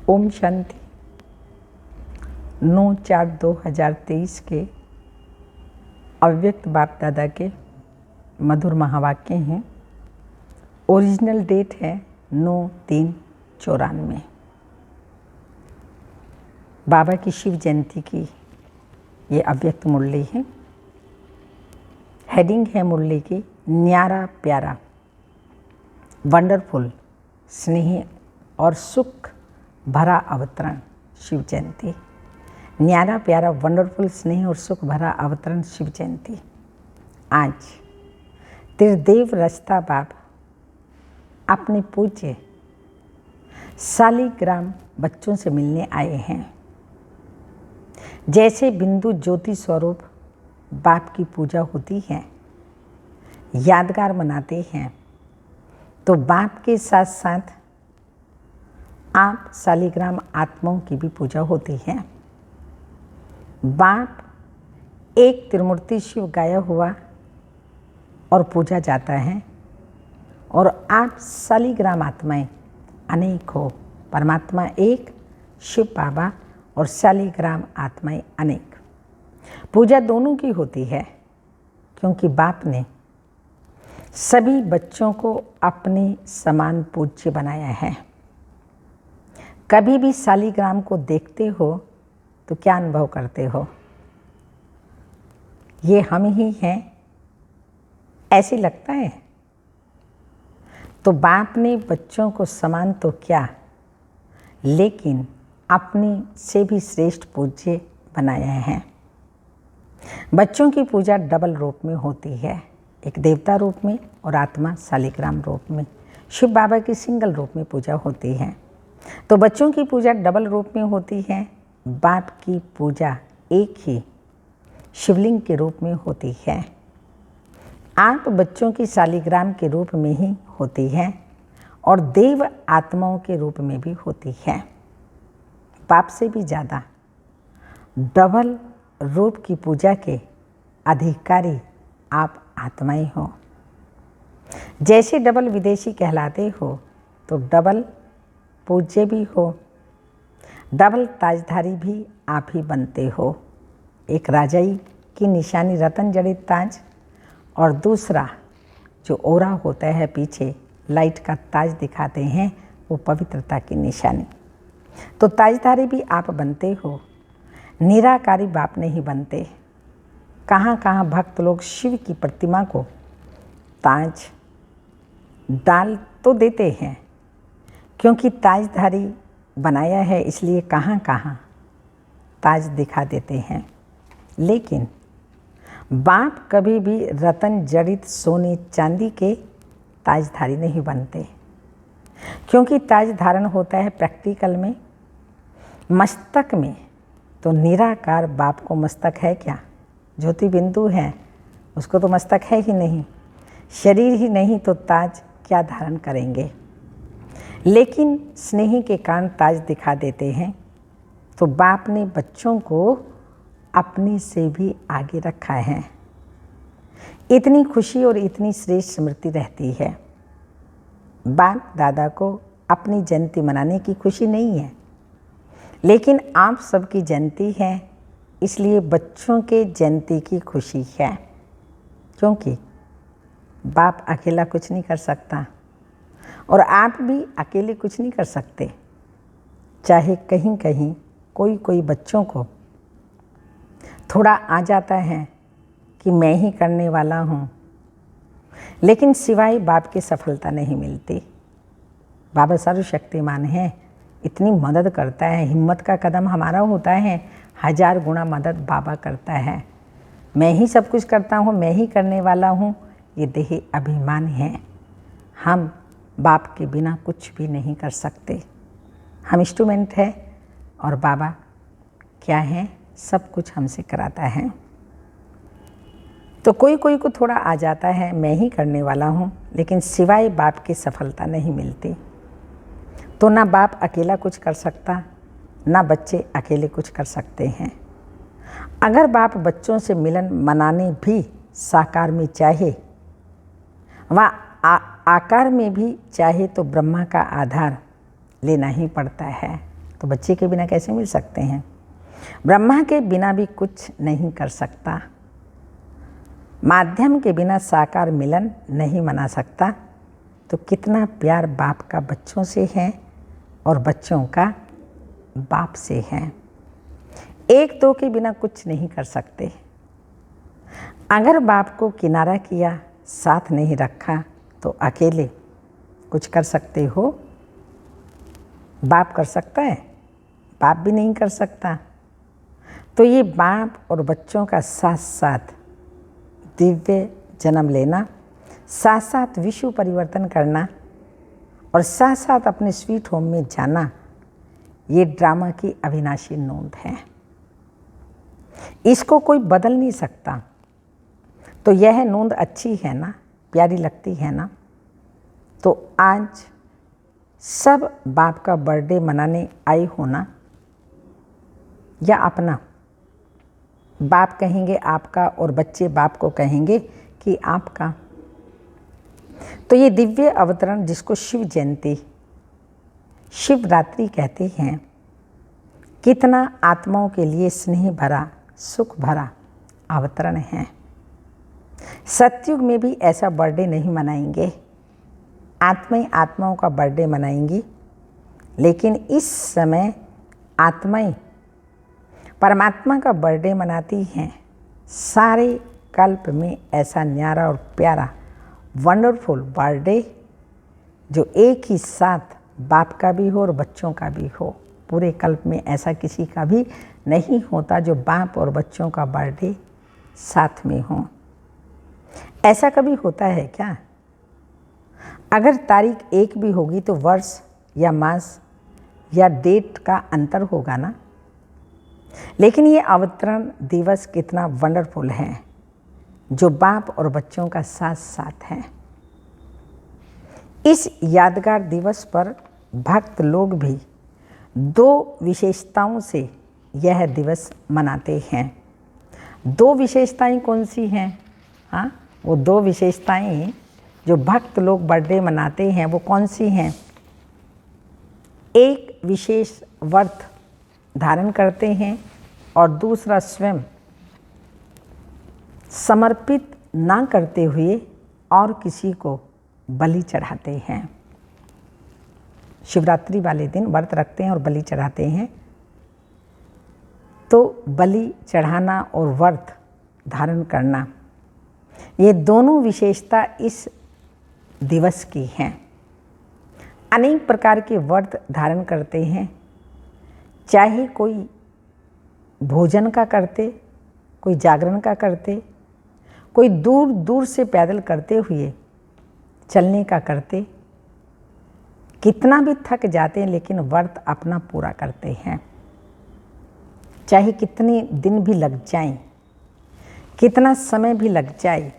ओम शांति। 9/4/2023 के अव्यक्त बाप दादा के मधुर महावाक्य हैं। ओरिजिनल डेट है 9/3/94। बाबा की शिव जयंती की ये अव्यक्त मुरली है। हेडिंग है मुरली की न्यारा प्यारा, वंडरफुल, स्नेही और सुख भरा अवतरण शिव जयंती। न्यारा प्यारा, वंडरफुल, स्नेही और सुख भरा अवतरण शिव जयंती। आज त्रिदेव रचता बाप अपने पूज्य शालिग्राम बच्चों से मिलने आए हैं। जैसे बिंदु ज्योति स्वरूप बाप की पूजा होती है, यादगार मनाते हैं, तो बाप के साथ साथ आप शालिग्राम आत्माओं की भी पूजा होती है। बाप एक त्रिमूर्ति शिव गाया हुआ और पूजा जाता है, और आप शालिग्राम आत्माएं अनेक हो। परमात्मा एक, शिव बाबा और शालिग्राम आत्माएं अनेक। पूजा दोनों की होती है, क्योंकि बाप ने सभी बच्चों को अपने समान पूज्य बनाया है। कभी भी शालिग्राम को देखते हो तो क्या अनुभव करते हो? ये हम ही हैं, ऐसे लगता है। तो बाप ने बच्चों को समान तो क्या, लेकिन अपने से भी श्रेष्ठ पूज्य बनाया है। बच्चों की पूजा डबल रूप में होती है, एक देवता रूप में और आत्मा शालिग्राम रूप में। शिव बाबा की सिंगल रूप में पूजा होती है, तो बच्चों की पूजा डबल रूप में होती है। बाप की पूजा एक ही शिवलिंग के रूप में होती है। आप बच्चों की शालिग्राम के रूप में ही होती है और देव आत्माओं के रूप में भी होती है। बाप से भी ज़्यादा डबल रूप की पूजा के अधिकारी आप आत्माएं हो। जैसे डबल विदेशी कहलाते हो, तो डबल पूज्य भी हो, डबल ताजधारी भी आप ही बनते हो। एक राजाई की निशानी रतन जड़ित ताज, और दूसरा जो ओरा होता है पीछे लाइट का ताज दिखाते हैं, वो पवित्रता की निशानी। तो ताजधारी भी आप बनते हो, निराकारी बाप नहीं बनते। कहाँ कहाँ भक्त लोग शिव की प्रतिमा को ताज डाल तो देते हैं, क्योंकि ताजधारी बनाया है, इसलिए कहाँ कहाँ ताज दिखा देते हैं। लेकिन बाप कभी भी रतन जड़ित सोने चांदी के ताजधारी नहीं बनते, क्योंकि ताज धारण होता है प्रैक्टिकल में, मस्तक में। तो निराकार बाप को मस्तक है क्या? ज्योति बिंदु है, उसको तो मस्तक है ही नहीं, शरीर ही नहीं, तो ताज क्या धारण करेंगे? लेकिन स्नेही के कारण ताज दिखा देते हैं। तो बाप ने बच्चों को अपने से भी आगे रखा है। इतनी खुशी और इतनी श्रेष्ठ स्मृति रहती है। बाप दादा को अपनी जयंती मनाने की खुशी नहीं है, लेकिन आप सबकी जयंती है, इसलिए बच्चों के जयंती की खुशी है। क्योंकि बाप अकेला कुछ नहीं कर सकता, और आप भी अकेले कुछ नहीं कर सकते। चाहे कहीं कहीं कोई बच्चों को थोड़ा आ जाता है कि मैं ही करने वाला हूँ, लेकिन सिवाय बाप की सफलता नहीं मिलती। बाबा सर्वशक्तिमान है, इतनी मदद करता है। हिम्मत का कदम हमारा होता है, 1000 गुना मदद बाबा करता है। मैं ही सब कुछ करता हूँ, मैं ही करने वाला हूँ, ये देही अभिमान है। हम बाप के बिना कुछ भी नहीं कर सकते। हम इंस्ट्रूमेंट है, और बाबा क्या है? सब कुछ हमसे कराता है। तो कोई को थोड़ा आ जाता है, मैं ही करने वाला हूँ, लेकिन सिवाय बाप की सफलता नहीं मिलती। तो ना बाप अकेला कुछ कर सकता, ना बच्चे अकेले कुछ कर सकते हैं। अगर बाप बच्चों से मिलन मनाने भी साकार में चाहे, वह आकार में भी चाहे, तो ब्रह्मा का आधार लेना ही पड़ता है। तो बच्चे के बिना कैसे मिल सकते हैं। ब्रह्मा के बिना भी कुछ नहीं कर सकता, माध्यम के बिना साकार मिलन नहीं मना सकता। तो कितना प्यार बाप का बच्चों से है और बच्चों का बाप से है। एक दो के बिना कुछ नहीं कर सकते। अगर बाप को किनारा किया, साथ नहीं रखा, तो अकेले कुछ कर सकते हो? बाप कर सकता है? बाप भी नहीं कर सकता। तो ये बाप और बच्चों का साथ साथ दिव्य जन्म लेना, साथ साथ विश्व परिवर्तन करना और साथ साथ अपने स्वीट होम में जाना, ये ड्रामा की अविनाशी नोंद है। इसको कोई बदल नहीं सकता। तो यह नोंद अच्छी है ना, प्यारी लगती है ना? तो आज सब बाप का बर्थडे मनाने आए हो ना, या अपना? बाप कहेंगे आपका और बच्चे बाप को कहेंगे कि आपका। तो ये दिव्य अवतरण जिसको शिव जयंती, शिवरात्रि कहते हैं, कितना आत्माओं के लिए स्नेह भरा, सुख भरा अवतरण है। सतयुग में भी ऐसा बर्थडे नहीं मनाएंगे, आत्माएं आत्माओं का बर्थडे मनाएंगी। लेकिन इस समय आत्माएं परमात्मा का बर्थडे मनाती हैं। सारे कल्प में ऐसा न्यारा और प्यारा वंडरफुल बर्थडे जो एक ही साथ बाप का भी हो और बच्चों का भी हो। पूरे कल्प में ऐसा किसी का भी नहीं होता जो बाप और बच्चों का बर्थडे साथ में हो। ऐसा कभी होता है क्या? अगर तारीख एक भी होगी तो वर्ष या मास या डेट का अंतर होगा ना। लेकिन ये अवतरण दिवस कितना वंडरफुल है जो बाप और बच्चों का साथ साथ है। इस यादगार दिवस पर भक्त लोग भी दो विशेषताओं से यह दिवस मनाते हैं। दो विशेषताएं कौन सी हैं? हाँ, वो दो विशेषताएं जो भक्त लोग बर्थडे मनाते हैं वो कौन सी हैं? एक विशेष व्रत धारण करते हैं और दूसरा स्वयं समर्पित ना करते हुए और किसी को बलि चढ़ाते हैं। शिवरात्रि वाले दिन व्रत रखते हैं और बलि चढ़ाते हैं। तो बलि चढ़ाना और व्रत धारण करना, ये दोनों विशेषता इस दिवस की हैं। अनेक प्रकार के व्रत धारण करते हैं, चाहे कोई भोजन का करते, कोई जागरण का करते, कोई दूर दूर से पैदल करते हुए चलने का करते। कितना भी थक जाते हैं लेकिन व्रत अपना पूरा करते हैं। चाहे कितने दिन भी लग जाएं, कितना समय भी लग जाए,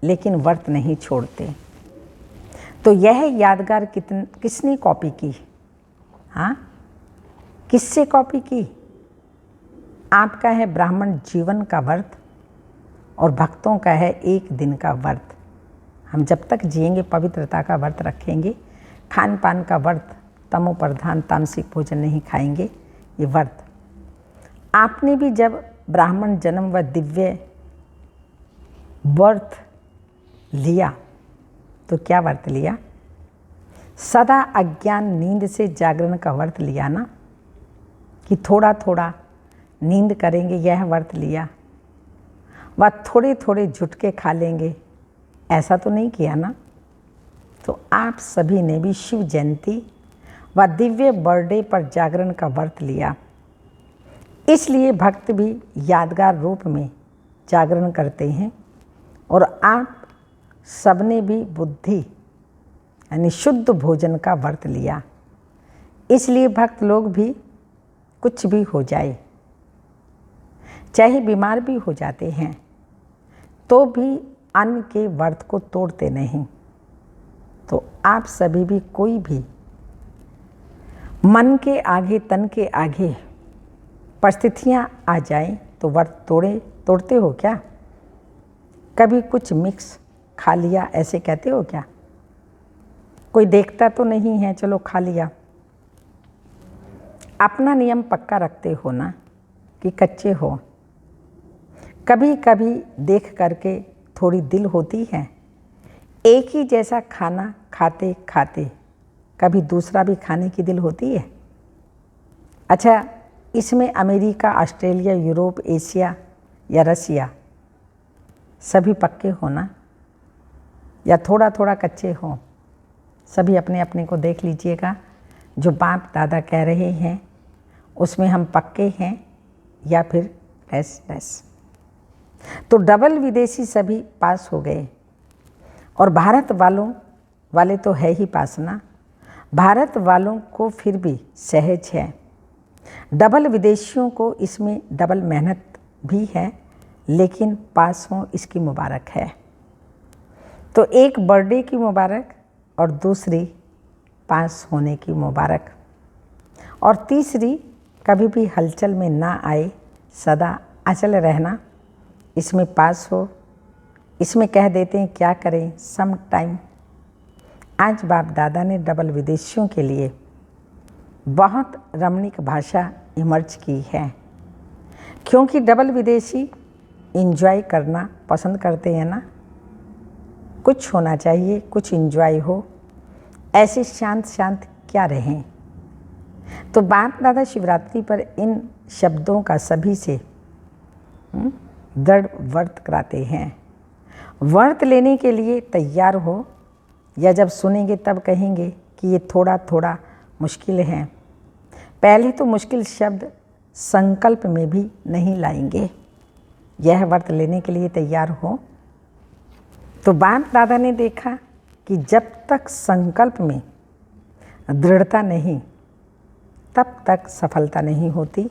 लेकिन व्रत नहीं छोड़ते। तो यह यादगार किसने कॉपी की? हाँ, किससे कॉपी की? आपका है ब्राह्मण जीवन का व्रत और भक्तों का है एक दिन का व्रत। हम जब तक जिएंगे पवित्रता का व्रत रखेंगे, खान पान का व्रत, तमो प्रधान तामसिक भोजन नहीं खाएंगे, ये व्रत। आपने भी जब ब्राह्मण जन्म व दिव्य व्रत लिया तो क्या व्रत लिया? सदा अज्ञान नींद से जागरण का व्रत लिया ना, कि थोड़ा थोड़ा नींद करेंगे, यह व्रत लिया। व थोड़े थोड़े झुटके खा लेंगे, ऐसा तो नहीं किया ना। तो आप सभी ने भी शिव जयंती व दिव्य बर्थडे पर जागरण का व्रत लिया। इसलिए भक्त भी यादगार रूप में जागरण करते हैं और आप सबने भी बुद्धि यानी शुद्ध भोजन का व्रत लिया। इसलिए भक्त लोग भी कुछ भी हो जाए, चाहे बीमार भी हो जाते हैं, तो भी अन्न के व्रत को तोड़ते नहीं। तो आप सभी भी कोई भी मन के आगे तन के आगे परिस्थितियाँ आ जाएं तो व्रत तोड़ते हो क्या? कभी कुछ मिक्स खा लिया ऐसे कहते हो क्या? कोई देखता तो नहीं है, चलो खा लिया। अपना नियम पक्का रखते हो ना कि कच्चे हो। कभी कभी देख करके थोड़ी दिल होती है, एक ही जैसा खाना खाते खाते कभी दूसरा भी खाने की दिल होती है। अच्छा, इसमें अमेरिका, ऑस्ट्रेलिया, यूरोप, एशिया या रसिया सभी पक्के हो ना, या थोड़ा थोड़ा कच्चे हो? सभी अपने अपने को देख लीजिएगा। जो बाप दादा कह रहे हैं उसमें हम पक्के हैं या फिर ऐस। तो डबल विदेशी सभी पास हो गए, और भारत वाले तो है ही पास ना। भारत वालों को फिर भी सहज है। डबल विदेशियों को इसमें डबल मेहनत भी है, लेकिन पास हो इसकी मुबारक है। तो एक बर्थडे की मुबारक और दूसरी पास होने की मुबारक, और तीसरी कभी भी हलचल में ना आए, सदा अचल रहना, इसमें पास हो। इसमें कह देते हैं क्या करें सम टाइम। आज बाप दादा ने डबल विदेशियों के लिए बहुत रमणीक भाषा इमर्ज की है, क्योंकि डबल विदेशी एंजॉय करना पसंद करते हैं ना। कुछ होना चाहिए, कुछ एंजॉय हो, ऐसे शांत शांत क्या रहें। तो बाप दादा शिवरात्रि पर इन शब्दों का सभी से दृढ़ व्रत कराते हैं। व्रत लेने के लिए तैयार हो, या जब सुनेंगे तब कहेंगे कि ये थोड़ा थोड़ा मुश्किल है। पहले तो मुश्किल शब्द संकल्प में भी नहीं लाएंगे। यह व्रत लेने के लिए तैयार हो। तो बाप दादा ने देखा कि जब तक संकल्प में दृढ़ता नहीं, तब तक सफलता नहीं होती।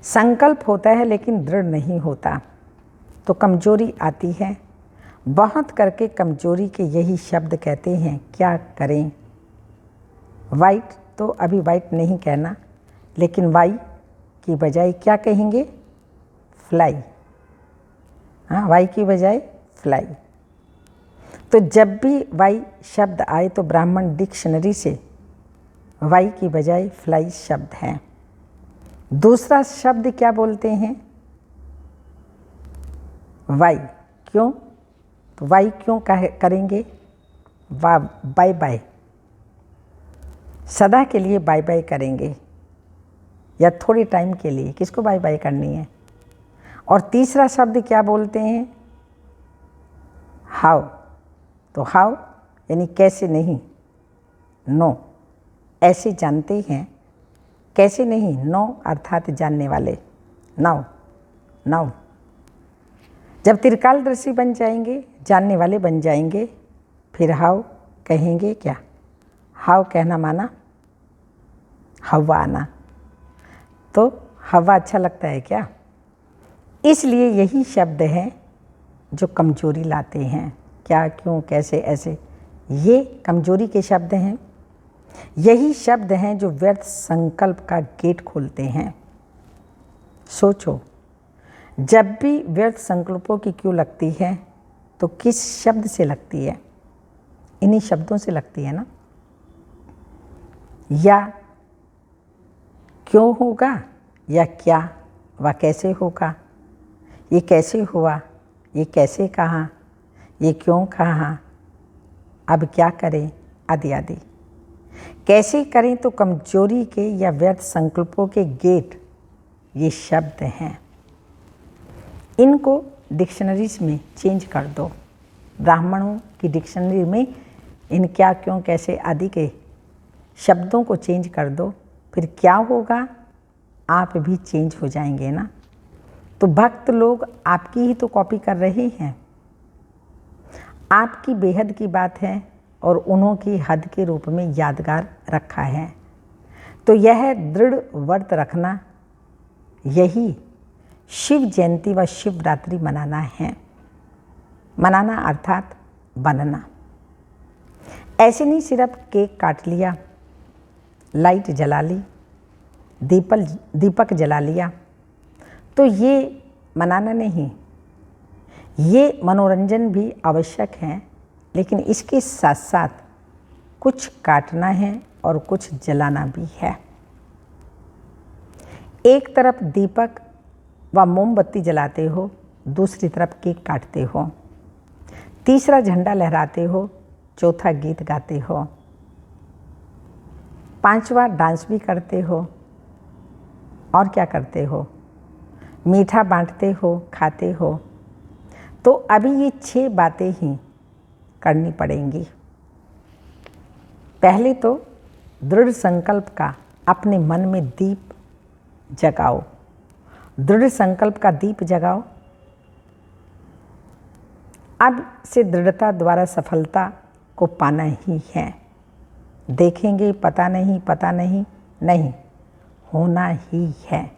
संकल्प होता है लेकिन दृढ़ नहीं होता, तो कमजोरी आती है। बहुत करके कमजोरी के यही शब्द कहते हैं, क्या करें। वाइट तो अभी वाइट नहीं कहना, लेकिन वाई की बजाय क्या कहेंगे, फ्लाई। हाँ, वाई की बजाय फ्लाई। तो जब भी वाई शब्द आए तो ब्राह्मण डिक्शनरी से वाई की बजाय फ्लाई शब्द है। दूसरा शब्द क्या बोलते हैं, वाई। क्यों? तो वाई क्यों करेंगे, बाय बाय, सदा के लिए बाय बाय करेंगे, या थोड़े टाइम के लिए, किसको बाय बाय करनी है। और तीसरा शब्द क्या बोलते हैं, हाउ। तो हाउ यानी कैसे नहीं, नो, ऐसे जानते हैं, कैसे नहीं, नो अर्थात जानने वाले, नाउ नाउ। जब त्रिकालदर्शी बन जाएंगे, जानने वाले बन जाएंगे, फिर हाउ कहेंगे क्या। हाउ कहना माना हवा आना। तो हवा अच्छा लगता है क्या। इसलिए यही शब्द हैं जो कमजोरी लाते हैं। क्या, क्यों, कैसे, ऐसे, ये कमजोरी के शब्द हैं। यही शब्द हैं जो व्यर्थ संकल्प का गेट खोलते हैं। सोचो, जब भी व्यर्थ संकल्पों की क्यों लगती है, तो किस शब्द से लगती है, इन्हीं शब्दों से लगती है ना। या क्यों होगा, या क्या व कैसे होगा, ये कैसे हुआ, ये कैसे कहा, ये क्यों कहा, अब क्या करें, आदि आदि। कैसे करें तो कमजोरी के या व्यर्थ संकल्पों के गेट ये शब्द हैं। इनको डिक्शनरीज में चेंज कर दो। ब्राह्मणों की डिक्शनरी में इन क्या, क्यों, कैसे आदि के शब्दों को चेंज कर दो, फिर क्या होगा, आप भी चेंज हो जाएंगे ना। तो भक्त लोग आपकी ही तो कॉपी कर रहे हैं। आपकी बेहद की बात है और उन्हों की हद के रूप में यादगार रखा है। तो यह दृढ़ व्रत रखना, यही शिव जयंती व शिवरात्रि मनाना है। मनाना अर्थात बनना। ऐसे नहीं सिर्फ केक काट लिया, लाइट जला ली, दीपक जला लिया, तो ये मनाना नहीं। ये मनोरंजन भी आवश्यक है, लेकिन इसके साथ साथ कुछ काटना है और कुछ जलाना भी है। एक तरफ दीपक व मोमबत्ती जलाते हो, दूसरी तरफ केक काटते हो, तीसरा झंडा लहराते हो, चौथा गीत गाते हो, पांचवा डांस भी करते हो, और क्या करते हो, मीठा बांटते हो, खाते हो। तो अभी ये 6 बातें ही करनी पड़ेंगी। पहले तो दृढ़ संकल्प का अपने मन में दीप जगाओ, दृढ़ संकल्प का दीप जगाओ। अब से दृढ़ता द्वारा सफलता को पाना ही है। देखेंगे पता नहीं, पता नहीं, नहीं, होना ही है,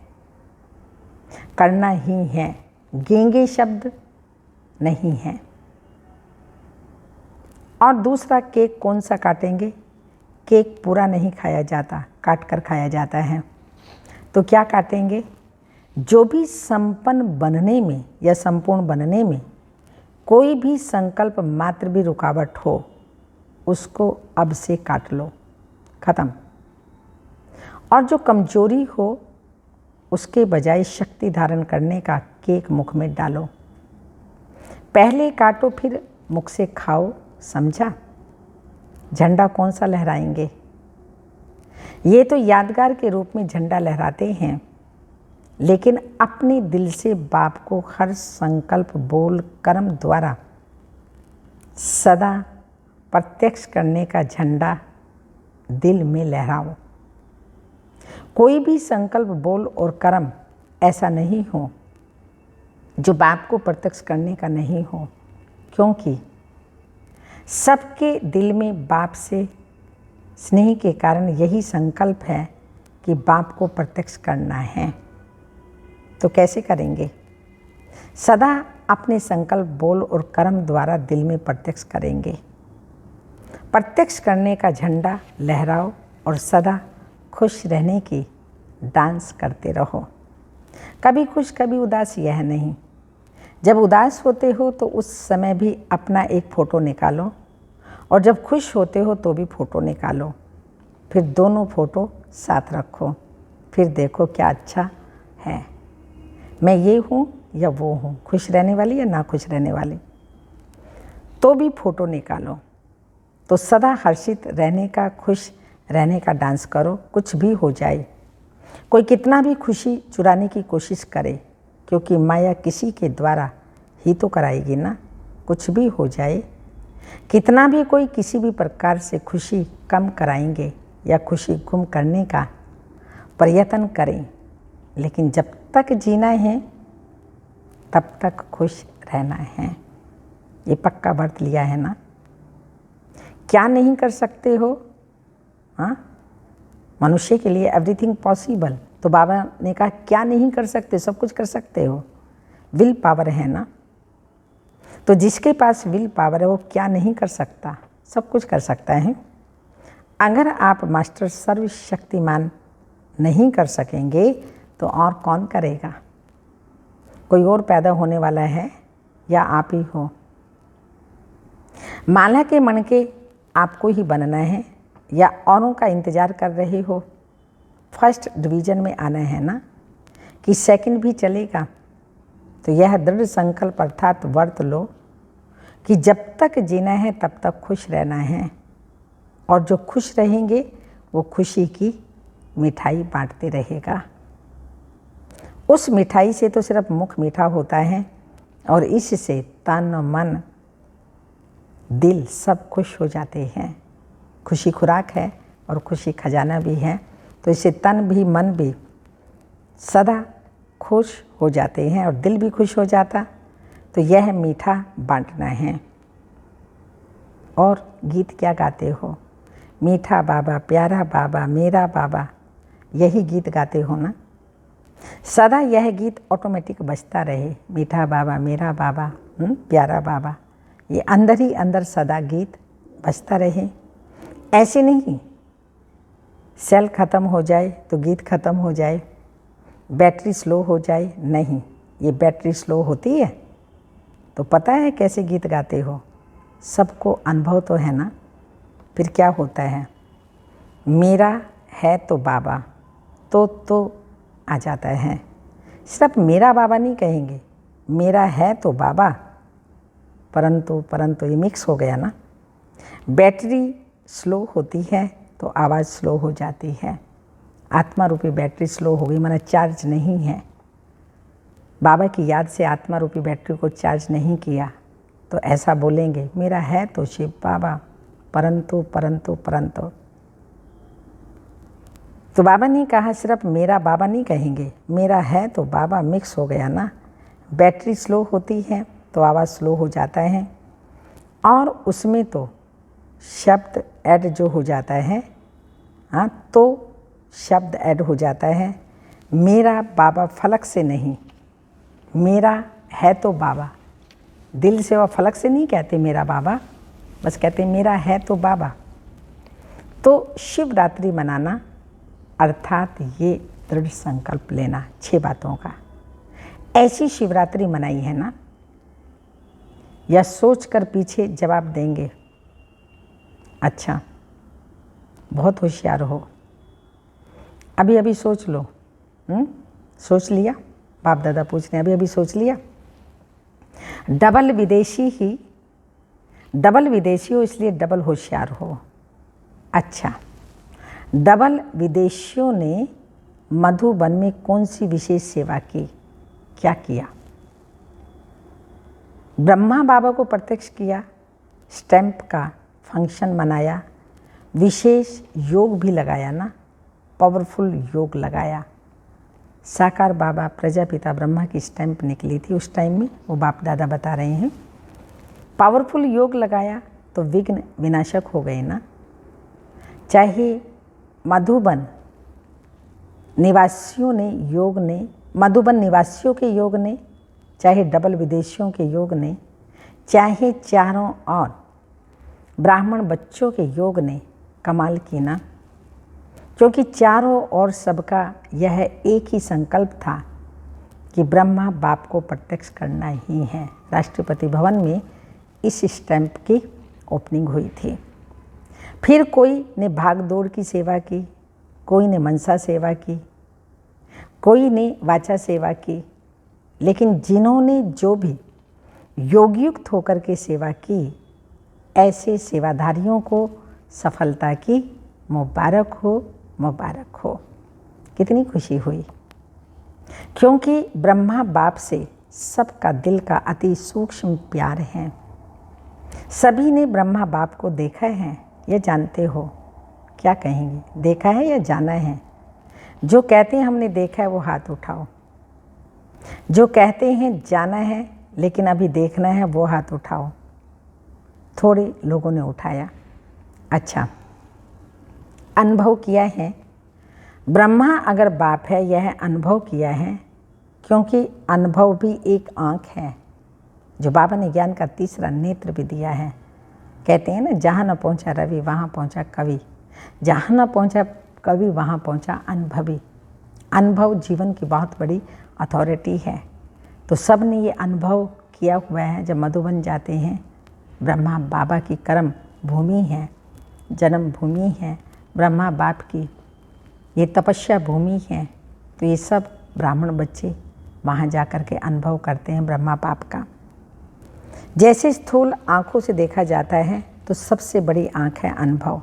करना ही है। गेंगे शब्द नहीं है। और दूसरा, केक कौन सा काटेंगे? केक पूरा नहीं खाया जाता, काट कर खाया जाता है। तो क्या काटेंगे? जो भी संपन्न बनने में या संपूर्ण बनने में कोई भी संकल्प मात्र भी रुकावट हो, उसको अब से काट लो, खत्म। और जो कमजोरी हो, उसके बजाय शक्ति धारण करने का केक मुख में डालो। पहले काटो फिर मुख से खाओ, समझा? झंडा कौन सा लहराएंगे? ये तो यादगार के रूप में झंडा लहराते हैं, लेकिन अपने दिल से बाप को हर संकल्प, बोल, कर्म द्वारा सदा प्रत्यक्ष करने का झंडा दिल में लहराओ। कोई भी संकल्प, बोल और कर्म ऐसा नहीं हो जो बाप को प्रत्यक्ष करने का नहीं हो, क्योंकि सबके दिल में बाप से स्नेह के कारण यही संकल्प है कि बाप को प्रत्यक्ष करना है। तो कैसे करेंगे? सदा अपने संकल्प, बोल और कर्म द्वारा दिल में प्रत्यक्ष करेंगे। प्रत्यक्ष करने का झंडा लहराओ और सदा खुश रहने की डांस करते रहो। कभी खुश कभी उदास, यह नहीं। जब उदास होते हो तो उस समय भी अपना एक फ़ोटो निकालो, और जब खुश होते हो तो भी फ़ोटो निकालो। फिर दोनों फ़ोटो साथ रखो, फिर देखो क्या अच्छा है, मैं ये हूँ या वो हूँ, खुश रहने वाली या ना खुश रहने वाली। तो भी फ़ोटो निकालो। तो सदा हर्षित रहने का, खुश रहने का डांस करो, कुछ भी हो जाए। कोई कितना भी खुशी चुराने की कोशिश करे, क्योंकि माया किसी के द्वारा ही तो कराएगी ना। कुछ भी हो जाए, कितना भी कोई किसी भी प्रकार से खुशी कम कराएंगे या खुशी गुम करने का प्रयत्न करें, लेकिन जब तक जीना है तब तक खुश रहना है। ये पक्का व्रत लिया है ना। क्या नहीं कर सकते हो? हाँ, मनुष्य के लिए एवरीथिंग पॉसिबल। तो बाबा ने कहा क्या नहीं कर सकते, सब कुछ कर सकते हो। विल पावर है ना। तो जिसके पास विल पावर है वो क्या नहीं कर सकता? सब कुछ कर सकता है। अगर आप मास्टर सर्वशक्तिमान नहीं कर सकेंगे तो और कौन करेगा? कोई और पैदा होने वाला है या आप ही हो? माला के मन के आपको ही बनना है या औरों का इंतज़ार कर रहे हो? फर्स्ट डिवीज़न में आना है ना, कि सेकंड भी चलेगा। तो यह दृढ़ संकल्प अर्थात व्रत लो कि जब तक जीना है तब तक खुश रहना है, और जो खुश रहेंगे वो खुशी की मिठाई बांटते रहेगा। उस मिठाई से तो सिर्फ मुख मीठा होता है, और इससे तन मन दिल सब खुश हो जाते हैं। खुशी खुराक है और खुशी खजाना भी है, तो इससे तन भी मन भी सदा खुश हो जाते हैं और दिल भी खुश हो जाता। तो यह मीठा बांटना है। और गीत क्या गाते हो? मीठा बाबा, प्यारा बाबा, मेरा बाबा, यही गीत गाते हो ना। सदा यह गीत ऑटोमेटिक बजता रहे, मीठा बाबा, मेरा बाबा, प्यारा बाबा, ये अंदर ही अंदर सदा गीत बजता रहे। ऐसे नहीं सेल ख़त्म हो जाए तो गीत ख़त्म हो जाए, बैटरी स्लो हो जाए, नहीं। ये बैटरी स्लो होती है तो पता है कैसे गीत गाते हो, सबको अनुभव तो है ना। फिर क्या होता है, मेरा है तो बाबा, तो आ जाता है। सिर्फ मेरा बाबा नहीं कहेंगे, मेरा है तो बाबा, परंतु ये मिक्स हो गया ना। बैटरी स्लो होती है तो आवाज़ स्लो हो जाती है। आत्मा रूपी बैटरी स्लो हो गई, माना चार्ज नहीं है। बाबा की याद से आत्मा रूपी बैटरी को चार्ज नहीं किया तो ऐसा बोलेंगे, मेरा है तो शिव बाबा, परंतु। तो बाबा ने कहा सिर्फ मेरा बाबा नहीं कहेंगे, मेरा है तो बाबा मिक्स हो गया ना। बैटरी स्लो होती है तो आवाज़ स्लो हो जाता है, और उसमें तो शब्द ऐड जो हो जाता है, हाँ, तो शब्द ऐड हो जाता है। मेरा बाबा फलक से नहीं, मेरा है तो बाबा। दिल से व फलक से नहीं कहते मेरा बाबा, बस कहते मेरा है तो बाबा। तो शिवरात्रि मनाना अर्थात ये दृढ़ संकल्प लेना 6 बातों का। ऐसी शिवरात्रि मनाई है ना, या सोच कर पीछे जवाब देंगे, अच्छा बहुत होशियार हो, अभी सोच लो। सोच लिया? बाप दादा पूछ रहे हैं, अभी सोच लिया? डबल विदेशी हो इसलिए डबल होशियार हो। अच्छा, डबल विदेशियों ने मधुबन में कौन सी विशेष सेवा की, क्या किया? ब्रह्मा बाबा को प्रत्यक्ष किया, स्टैंप का फंक्शन मनाया, विशेष योग भी लगाया ना, पावरफुल योग लगाया। साकार बाबा प्रजापिता ब्रह्मा की स्टैंप निकली थी उस टाइम में, वो बाप दादा बता रहे हैं। पावरफुल योग लगाया तो विघ्न विनाशक हो गए ना। चाहे मधुबन निवासियों के योग ने, चाहे डबल विदेशियों के योग ने, चाहे चारों और ब्राह्मण बच्चों के योग ने कमाल की ना, क्योंकि चारों ओर सबका यह एक ही संकल्प था कि ब्रह्मा बाप को प्रत्यक्ष करना ही है। राष्ट्रपति भवन में इस स्टैंप की ओपनिंग हुई थी। फिर कोई ने भागदौड़ की सेवा की, कोई ने मनसा सेवा की, कोई ने वाचा सेवा की, लेकिन जिन्होंने जो भी योगयुक्त होकर के सेवा की, ऐसे सेवाधारियों को सफलता की मुबारक हो। कितनी खुशी हुई, क्योंकि ब्रह्मा बाप से सबका दिल का अति सूक्ष्म प्यार है। सभी ने ब्रह्मा बाप को देखा है, ये जानते हो? क्या कहेंगे, देखा है या जाना है? जो कहते हैं हमने देखा है वो हाथ उठाओ। जो कहते हैं जाना है लेकिन अभी देखना है वो हाथ उठाओ। थोड़े लोगों ने उठाया। अच्छा, अनुभव किया है ब्रह्मा अगर बाप है, यह अनुभव किया है, क्योंकि अनुभव भी एक आँख है जो बाबा ने ज्ञान का तीसरा नेत्र भी दिया है। कहते हैं ना, जहाँ न पहुँचा रवि वहाँ पहुँचा कवि, जहाँ न पहुँचा कवि वहाँ पहुँचा अनुभवी। अनुभव जीवन की बहुत बड़ी अथॉरिटी है। तो सब ने ये अनुभव किया हुआ है। जब मधुबन जाते हैं, ब्रह्मा बाबा की कर्म भूमि है, जन्म भूमि है, ब्रह्मा बाप की ये तपस्या भूमि है। तो ये सब ब्राह्मण बच्चे वहाँ जा कर के अनुभव करते हैं ब्रह्मा बाप का। जैसे स्थूल आँखों से देखा जाता है, तो सबसे बड़ी आँख है अनुभव।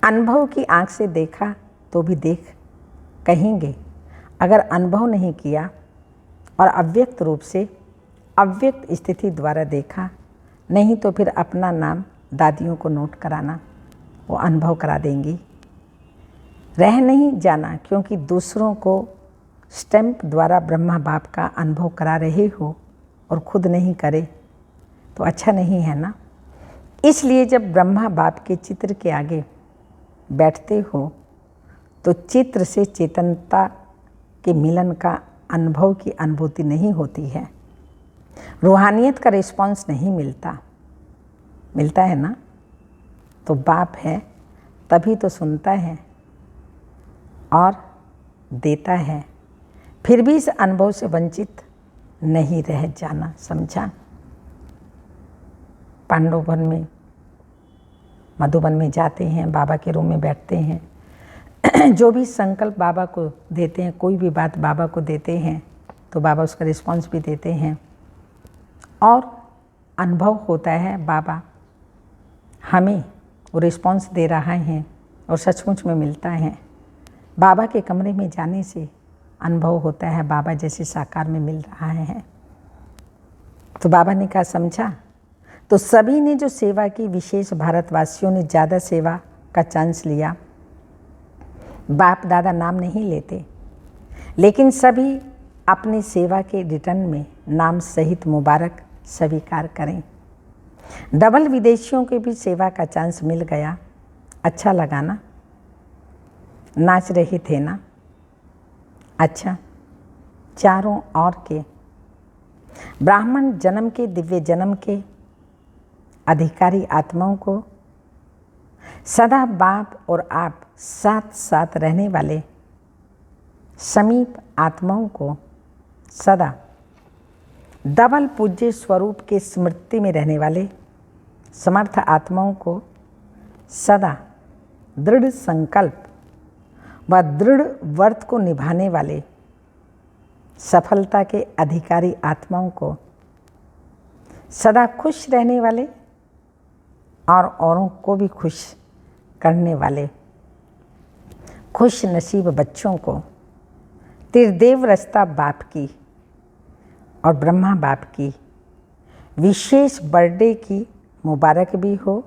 अनुभव की आँख से देखा तो भी देख कहेंगे, अगर अनुभव नहीं किया और अव्यक्त रूप से अव्यक्त स्थिति द्वारा देखा, नहीं तो फिर अपना नाम दादियों को नोट कराना, वो अनुभव करा देंगी। रह नहीं जाना, क्योंकि दूसरों को स्टैंप द्वारा ब्रह्मा बाप का अनुभव करा रहे हो और खुद नहीं करे तो अच्छा नहीं है ना। इसलिए जब ब्रह्मा बाप के चित्र के आगे बैठते हो तो चित्र से चेतनता के मिलन का अनुभव की अनुभूति नहीं होती है। रूहानियत का रिस्पांस नहीं मिलता है ना। तो बाप है तभी तो सुनता है और देता है, फिर भी इस अनुभव से वंचित नहीं रह जाना, समझा। पांडववन में मधुबन में जाते हैं, बाबा के रूम में बैठते हैं जो भी संकल्प बाबा को देते हैं, कोई भी बात बाबा को देते हैं तो बाबा उसका रिस्पॉन्स भी देते हैं और अनुभव होता है बाबा हमें वो रिस्पॉन्स दे रहा है और सचमुच में मिलता है। बाबा के कमरे में जाने से अनुभव होता है बाबा जैसे साकार में मिल रहा है। तो बाबा ने कहा समझा। तो सभी ने जो सेवा की, विशेष भारतवासियों ने ज़्यादा सेवा का चांस लिया। बाप दादा नाम नहीं लेते, लेकिन सभी अपनी सेवा के रिटर्न में नाम सहित मुबारक स्वीकार करें। डबल विदेशियों के भी सेवा का चांस मिल गया। अच्छा लगा ना? नाच रहे थे ना? अच्छा, चारों ओर के ब्राह्मण जन्म के, दिव्य जन्म के अधिकारी आत्माओं को, सदा बाप और आप साथ साथ रहने वाले समीप आत्माओं को, सदा डबल पूज्य स्वरूप के स्मृति में रहने वाले समर्थ आत्माओं को, सदा दृढ़ संकल्प व दृढ़ व्रत को निभाने वाले सफलता के अधिकारी आत्माओं को, सदा खुश रहने वाले और औरों को भी खुश करने वाले खुश नसीब बच्चों को, त्रिदेव रस्ता बाप की और ब्रह्मा बाप की विशेष बर्थडे की मुबारक भी हो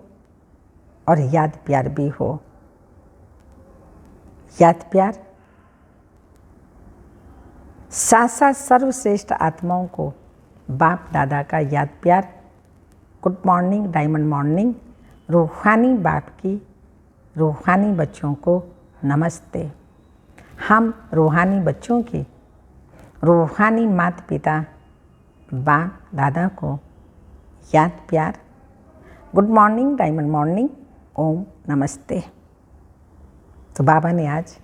और याद प्यार भी हो। याद प्यार साथ साथ सर्वश्रेष्ठ आत्माओं को बाप दादा का याद प्यार, गुड मॉर्निंग, डायमंड मॉर्निंग, रूहानी बाप की रूहानी बच्चों को नमस्ते। हम रूहानी बच्चों की रूहानी माता पिता बाप दादा को याद प्यार, गुड मॉर्निंग, डायमंड मॉर्निंग, ओम नमस्ते। तो बाबा ने आज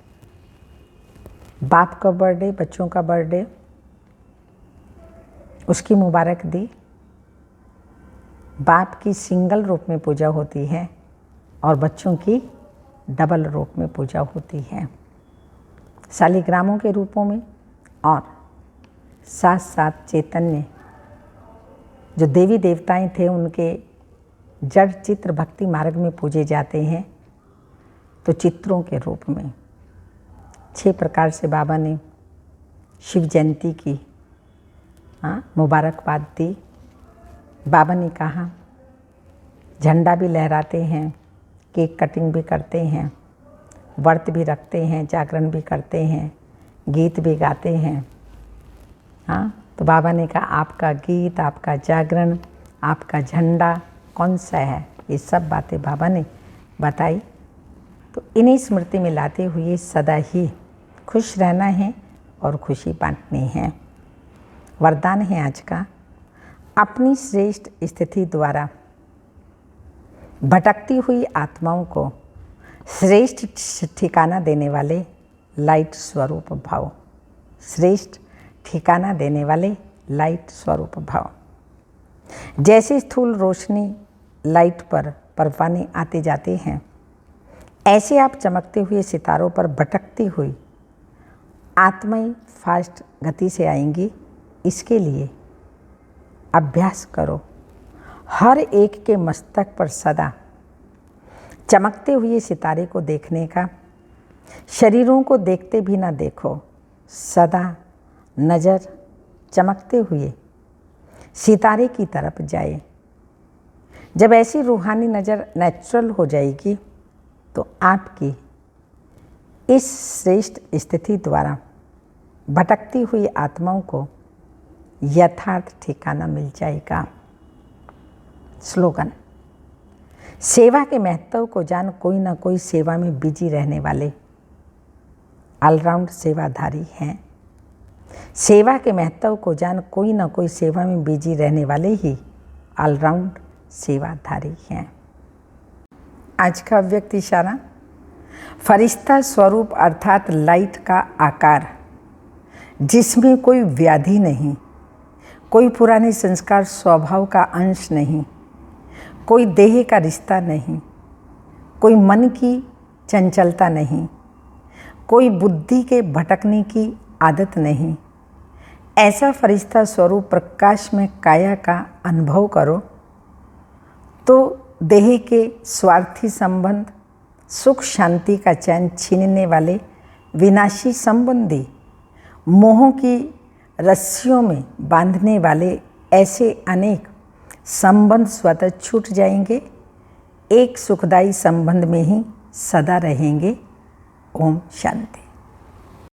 बाप का बर्थडे, बच्चों का बर्थडे, उसकी मुबारक दी। बाप की सिंगल रूप में पूजा होती है और बच्चों की डबल रूप में पूजा होती है, शालिग्रामों के रूपों में और साथ साथ चैतन्य जो देवी देवताएं थे उनके जड़ चित्र भक्ति मार्ग में पूजे जाते हैं, तो चित्रों के रूप में 6 प्रकार से बाबा ने शिव जयंती की मुबारकबाद दी। बाबा ने कहा झंडा भी लहराते हैं, केक कटिंग भी करते हैं, व्रत भी रखते हैं, जागरण भी करते हैं, गीत भी गाते हैं। तो बाबा ने कहा आपका गीत, आपका जागरण, आपका झंडा कौन सा है? ये सब बातें बाबा ने बताई। तो इन्हीं स्मृति में लाते हुए सदा ही खुश रहना है और खुशी बांटनी है। वरदान है आज का, अपनी श्रेष्ठ स्थिति द्वारा भटकती हुई आत्माओं को श्रेष्ठ ठिकाना देने वाले लाइट स्वरूप भाव, श्रेष्ठ ठिकाना देने वाले लाइट स्वरूप भाव। जैसे स्थूल रोशनी लाइट पर परवाने आते जाते हैं, ऐसे आप चमकते हुए सितारों पर भटकती हुई आत्माएं फास्ट गति से आएंगी। इसके लिए अभ्यास करो, हर एक के मस्तक पर सदा चमकते हुए सितारे को देखने का। शरीरों को देखते भी ना देखो, सदा नज़र चमकते हुए सितारे की तरफ जाए। जब ऐसी रूहानी नज़र नेचुरल हो जाएगी तो आपकी इस श्रेष्ठ स्थिति द्वारा भटकती हुई आत्माओं को यथार्थ ठिकाना मिल जाएगा। स्लोगन, सेवा के महत्व को जान कोई ना कोई सेवा में बिजी रहने वाले ऑलराउंड सेवाधारी हैं। सेवा के महत्व को जान कोई ना कोई सेवा में बिजी रहने वाले ही ऑलराउंड सेवाधारी हैं। आज का अव्यक्त इशारा, फरिश्ता स्वरूप अर्थात लाइट का आकार, जिसमें कोई व्याधि नहीं, कोई पुराने संस्कार स्वभाव का अंश नहीं, कोई देह का रिश्ता नहीं, कोई मन की चंचलता नहीं, कोई बुद्धि के भटकने की आदत नहीं। ऐसा फरिश्ता स्वरूप प्रकाश में काया का अनुभव करो तो देह के स्वार्थी संबंध, सुख शांति का चैन छीनने वाले विनाशी संबंधी, मोह की रस्सियों में बांधने वाले ऐसे अनेक संबंध स्वतः छूट जाएंगे। एक सुखदायी संबंध में ही सदा रहेंगे। ओम शांति।